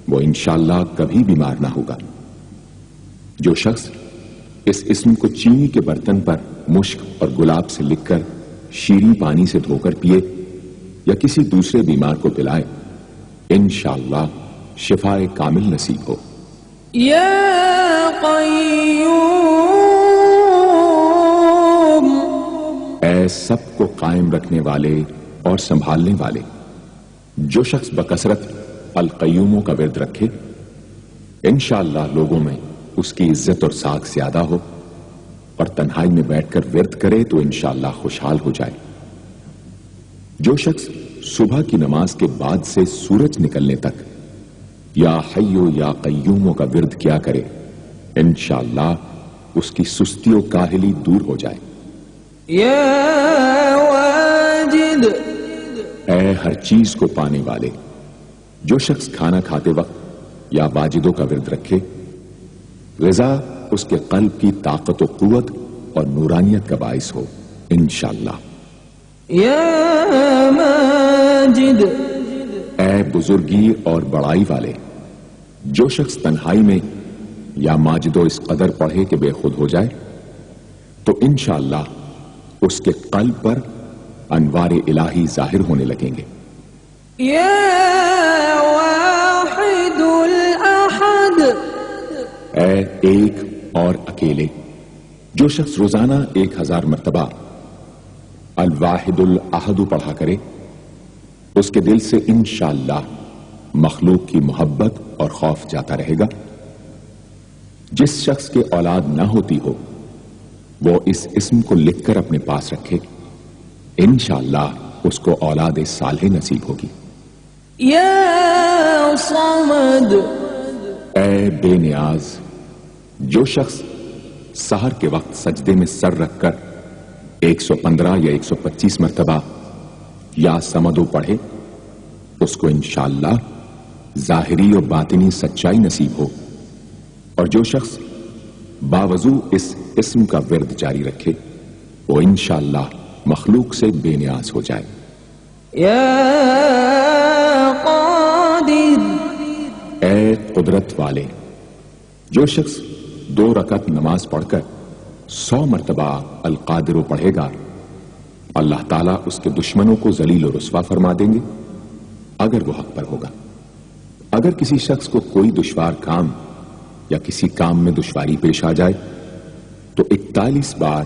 وہ انشاءاللہ کبھی بیمار نہ ہوگا۔ جو شخص اس اسم کو چینی کے برتن پر مشک اور گلاب سے لکھ کر شیریں پانی سے دھو کر پیے یا کسی دوسرے بیمار کو پلائے، انشاءاللہ شفاء کامل نصیب ہو۔ یا قیوم، اے سب کو قائم رکھنے والے اور سنبھالنے والے، جو شخص بکثرت القیوموں کا ورد رکھے انشاءاللہ لوگوں میں اس کی عزت اور ساکھ زیادہ ہو، اور تنہائی میں بیٹھ کر ورد کرے تو انشاءاللہ خوشحال ہو جائے۔ جو شخص صبح کی نماز کے بعد سے سورج نکلنے تک یا حیو یا قیوموں کا ورد کیا کرے، انشاءاللہ اس کی سستی و کاہلی دور ہو جائے۔ یا واجد، اے ہر چیز کو پانے والے، جو شخص کھانا کھاتے وقت یا واجدوں کا ورد رکھے، غذا اس کے قلب کی طاقت و قوت اور نورانیت کا باعث ہو انشاءاللہ۔ یا ماجد، اے بزرگی اور بڑائی والے، جو شخص تنہائی میں یا ماجد و اس قدر پڑھے کہ بے خود ہو جائے تو انشاءاللہ اس کے قلب پر انوار الہی ظاہر ہونے لگیں گے۔ یا واحد الاحد، اے ایک اور اکیلے، جو شخص روزانہ 1000 مرتبہ الواحد الاحد پڑھا کرے، اس کے دل سے انشاءاللہ مخلوق کی محبت اور خوف جاتا رہے گا۔ جس شخص کے اولاد نہ ہوتی ہو وہ اس اسم کو لکھ کر اپنے پاس رکھے، انشاءاللہ اس کو اولاد صالح نصیب ہوگی۔ یا صمد، اے بے نیاز، جو شخص سحر کے وقت سجدے میں سر رکھ کر 115 یا 125 مرتبہ یا سمدو پڑھے، اس کو انشاءاللہ ظاہری و باطنی سچائی نصیب ہو۔ اور جو شخص باوضو اس اسم کا ورد جاری رکھے وہ انشاءاللہ مخلوق سے بے نیاز ہو جائے۔ یا قادر، اے قدرت والے، جو شخص 2 رکعت نماز پڑھ کر 100 مرتبہ القادر پڑھے گا، اللہ تعالیٰ اس کے دشمنوں کو ذلیل و رسوا فرما دیں گے اگر وہ حق پر ہوگا۔ اگر کسی شخص کو کوئی دشوار کام یا کسی کام میں دشواری پیش آ جائے تو 41 بار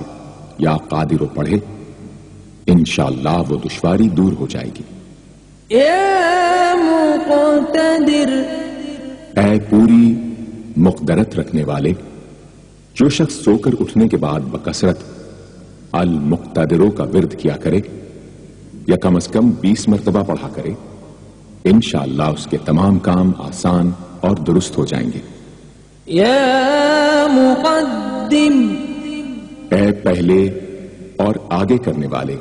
یا قادر پڑھے، انشاءاللہ وہ دشواری دور ہو جائے گی۔ یا مقتدر، اے پوری مقدرت رکھنے والے، جو شخص سو کر اٹھنے کے بعد بکثرت المقتدروں کا ورد کیا کرے یا کم از کم 20 مرتبہ پڑھا کرے، انشاءاللہ اس کے تمام کام آسان اور درست ہو جائیں گے۔ یا مقدم، اے پہلے اور آگے کرنے والے،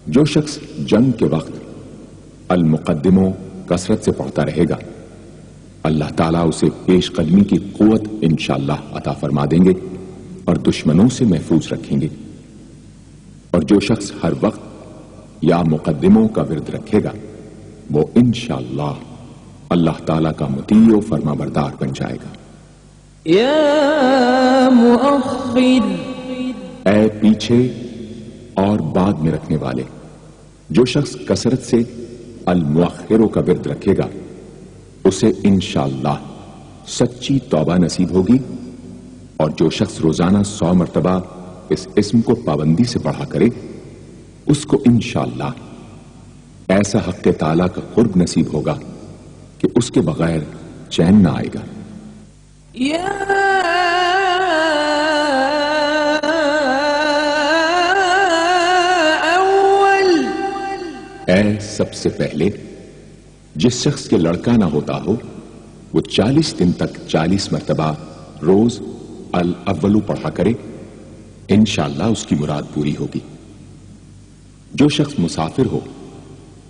جو شخص جنگ کے وقت المقدموں کثرت سے پڑھتا رہے گا، اللہ تعالیٰ اسے پیش قدمی کی قوت انشاءاللہ عطا فرما دیں گے اور دشمنوں سے محفوظ رکھیں گے۔ اور جو شخص ہر وقت یا مقدموں کا ورد رکھے گا وہ انشاءاللہ اللہ تعالیٰ کا مطیع و فرما بردار بن جائے گا۔ یا مؤخر، اے پیچھے اور بعد میں رکھنے والے، جو شخص کثرت سے المؤخروں کا ورد رکھے گا اسے انشاءاللہ سچی توبہ نصیب ہوگی۔ اور جو شخص روزانہ 100 مرتبہ اس اسم کو پابندی سے پڑھا کرے اس کو انشاءاللہ ایسا حق تعالیٰ کا قرب نصیب ہوگا کہ اس کے بغیر چین نہ آئے گا۔ یا اول، اے سب سے پہلے، جس شخص کے لڑکا نہ ہوتا ہو وہ 40 دن تک 40 مرتبہ روز الاولو پڑھا کرے، انشاءاللہ اس کی مراد پوری ہوگی۔ جو شخص مسافر ہو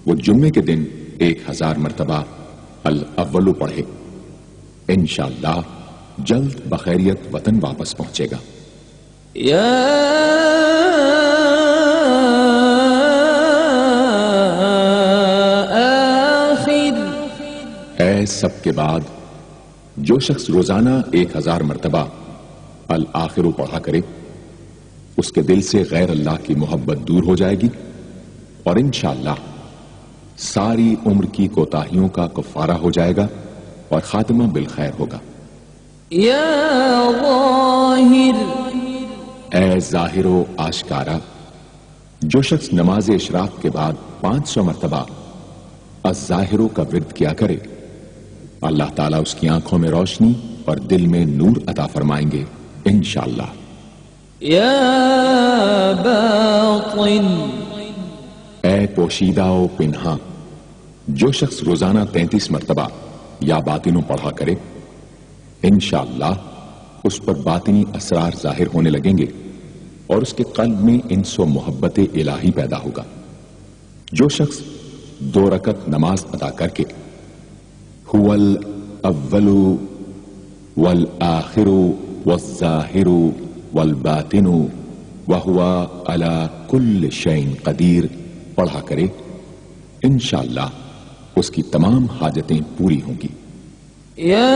وہ جمعے کے دن 1000 مرتبہ الاولو پڑھے، انشاءاللہ جلد بخیریت وطن واپس پہنچے گا۔ یا اے سب کے بعد جو شخص روزانہ 1000 مرتبہ الآخر پڑھا کرے اس کے دل سے غیر اللہ کی محبت دور ہو جائے گی اور انشاءاللہ ساری عمر کی کوتاہیوں کا کفارہ ہو جائے گا اور خاتمہ بالخیر ہوگا۔ یا ظاہر، اے ظاہر و آشکارا، جو شخص نماز اشراق کے بعد 500 مرتبہ الظاہرو کا ورد کیا کرے اللہ تعالیٰ اس کی آنکھوں میں روشنی اور دل میں نور عطا فرمائیں گے انشاءاللہ۔ یا باطن، اے پوشیدہ و پنہاں، جو شخص روزانہ 33 مرتبہ یا باطنوں پڑھا کرے انشاءاللہ اس پر باطنی اسرار ظاہر ہونے لگیں گے اور اس کے قلب میں انس و محبت الہی پیدا ہوگا۔ جو شخص 2 رکعت نماز ادا کر کے هو الاول والآخر والظاہر والباطن وهو على كل شيء قدیر پڑھا کرے انشاءاللہ اس کی تمام حاجتیں پوری ہوں گی۔ یا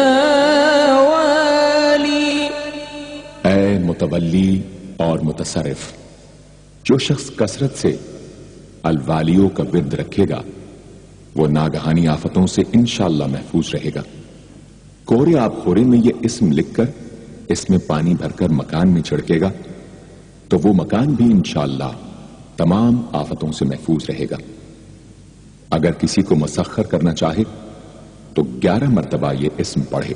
والی، اے متولی اور متصرف، جو شخص کثرت سے الوالیوں کا ورد رکھے گا وہ ناگہانی آفتوں سے انشاءاللہ محفوظ رہے گا۔ کوہرے آب خورے میں یہ اسم لکھ کر اس میں پانی بھر کر مکان میں چھڑکے گا تو وہ مکان بھی انشاءاللہ تمام آفتوں سے محفوظ رہے گا۔ اگر کسی کو مسخر کرنا چاہے تو 11 مرتبہ یہ اسم پڑھے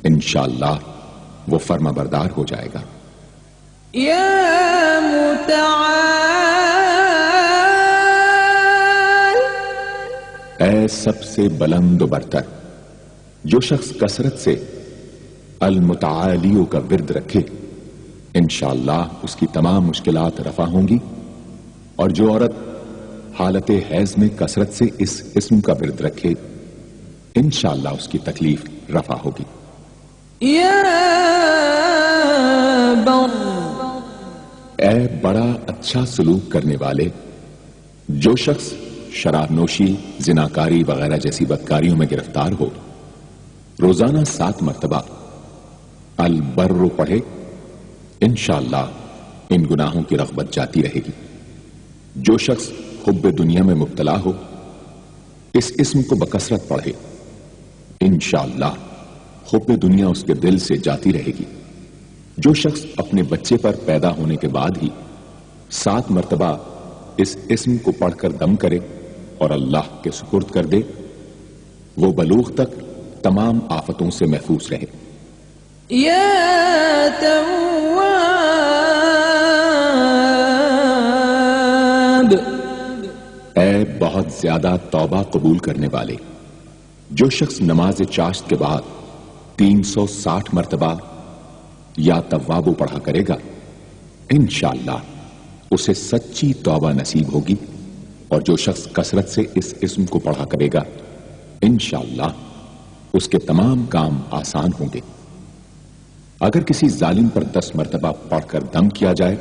انشاءاللہ وہ فرما بردار ہو جائے گا۔ یا متعال، اے سب سے بلند و برتر، جو شخص کثرت سے المتعالیوں کا ورد رکھے انشاءاللہ اس کی تمام مشکلات رفع ہوں گی، اور جو عورت حالت حیض میں کثرت سے اس اسم کا ورد رکھے انشاءاللہ اس کی تکلیف رفع ہوگی۔ یا بر، اے بڑا اچھا سلوک کرنے والے، جو شخص شراب نوشی، زناکاری وغیرہ جیسی بدکاریوں میں گرفتار ہو روزانہ 7 مرتبہ البر پڑھے انشاءاللہ ان گناہوں کی رغبت جاتی رہے گی۔ جو شخص حب دنیا میں مبتلا ہو اس اسم کو بکثرت پڑھے انشاءاللہ حب دنیا اس کے دل سے جاتی رہے گی۔ جو شخص اپنے بچے پر پیدا ہونے کے بعد ہی 7 مرتبہ اس اسم کو پڑھ کر دم کرے اور اللہ کے سپرد کر دے وہ بلوغ تک تمام آفتوں سے محفوظ رہے۔ یا تواب، اے بہت زیادہ توبہ قبول کرنے والے، جو شخص نماز چاشت کے بعد 360 مرتبہ یا توابو پڑھا کرے گا انشاءاللہ اسے سچی توبہ نصیب ہوگی، اور جو شخص کثرت سے اس اسم کو پڑھا کرے گا انشاءاللہ اس کے تمام کام آسان ہوں گے۔ اگر کسی ظالم پر 10 مرتبہ پڑھ کر دم کیا جائے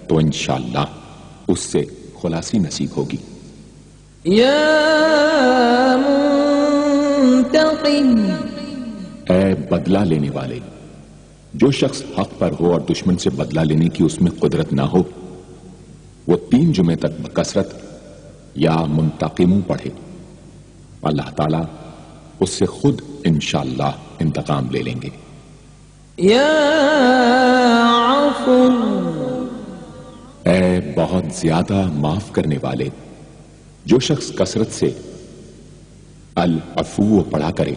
تو انشاءاللہ اس سے خلاصی نصیب ہوگی۔ یا منتقم، اے بدلہ لینے والے، جو شخص حق پر ہو اور دشمن سے بدلہ لینے کی اس میں قدرت نہ ہو وہ 3 جمعے تک بکثرت یا منتقموں پڑھے اللہ تعالیٰ اس سے خود انشاءاللہ انتقام لے لیں گے۔ یا عفو، اے بہت زیادہ معاف کرنے والے، جو شخص کثرت سے العفو پڑھا کرے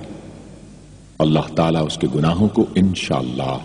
اللہ تعالیٰ اس کے گناہوں کو انشاءاللہ